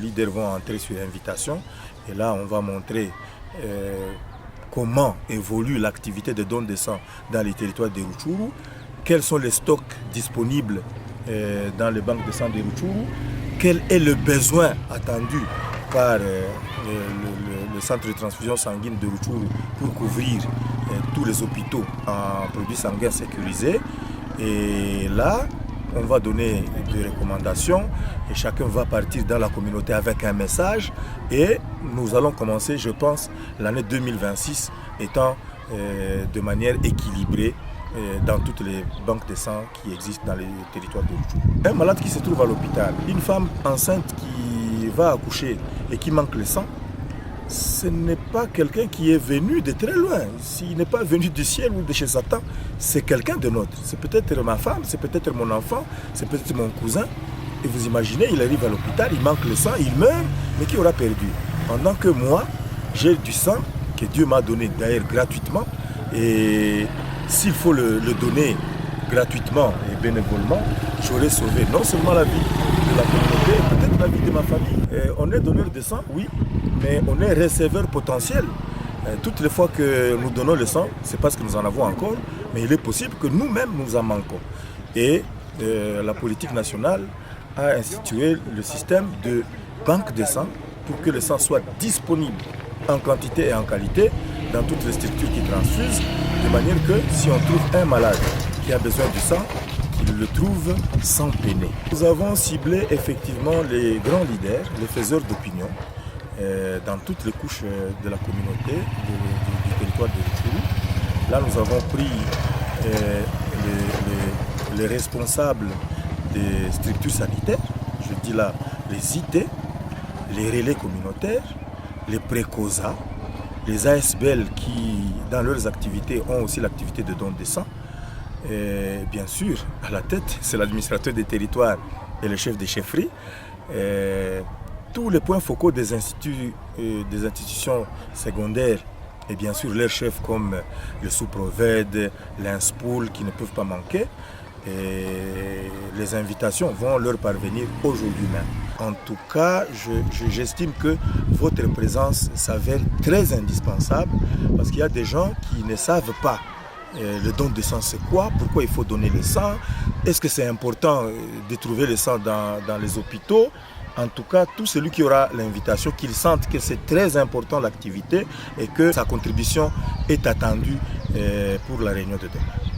leaders vont entrer sur invitation. Et là, on va montrer comment évolue l'activité de don de sang dans les territoires de Rutshuru, quels sont les stocks disponibles dans les banques de sang de Rutshuru, quel est le besoin attendu par le centre de transfusion sanguine de Rutshuru pour couvrir tous les hôpitaux en produits sanguins sécurisés. Et là, on va donner des recommandations et chacun va partir dans la communauté avec un message. Et nous allons commencer, je pense, l'année 2026 étant de manière équilibrée dans toutes les banques de sang qui existent dans les territoires de Rutshuru. Un malade qui se trouve à l'hôpital, une femme enceinte qui va accoucher et qui manque le sang, ce n'est pas quelqu'un qui est venu de très loin. S'il n'est pas venu du ciel ou de chez Satan, c'est quelqu'un de nôtre. C'est peut-être ma femme, c'est peut-être mon enfant, c'est peut-être mon cousin. Et vous imaginez, il arrive à l'hôpital, il manque le sang, il meurt, mais qui aura perdu? Pendant que moi, j'ai du sang que Dieu m'a donné d'ailleurs gratuitement. Et s'il faut le donner gratuitement et bénévolement, j'aurais sauvé non seulement la vie de la communauté, peut-être la vie de ma famille. On est donneur de sang, oui, mais on est receveur potentiel. Toutes les fois que nous donnons le sang, c'est parce que nous en avons encore, mais il est possible que nous-mêmes nous en manquons. Et la politique nationale a institué le système de banque de sang pour que le sang soit disponible en quantité et en qualité dans toutes les structures qui transfusent, de manière que si on trouve un malade qui a besoin du sang, qu'il le trouve sans peiner. Nous avons ciblé effectivement les grands leaders, les faiseurs d'opinion, dans toutes les couches de la communauté du territoire de Rutshuru. Là, nous avons pris les responsables des structures sanitaires, je dis là les IT, les relais communautaires, les précosas, les ASBL qui, dans leurs activités, ont aussi l'activité de don de sang. Et bien sûr, à la tête, c'est l'administrateur des territoires et le chef des chefferies. Tous les points focaux des institutions secondaires et bien sûr leurs chefs comme le sous-proved, l'INSPOL qui ne peuvent pas manquer. Et les invitations vont leur parvenir aujourd'hui même. En tout cas, j'estime que votre présence s'avère très indispensable parce qu'il y a des gens qui ne savent pas le don de sang c'est quoi, pourquoi il faut donner le sang, est-ce que c'est important de trouver le sang dans les hôpitaux. En tout cas, tout celui qui aura l'invitation, qu'il sente que c'est très important l'activité et que sa contribution est attendue pour la réunion de demain.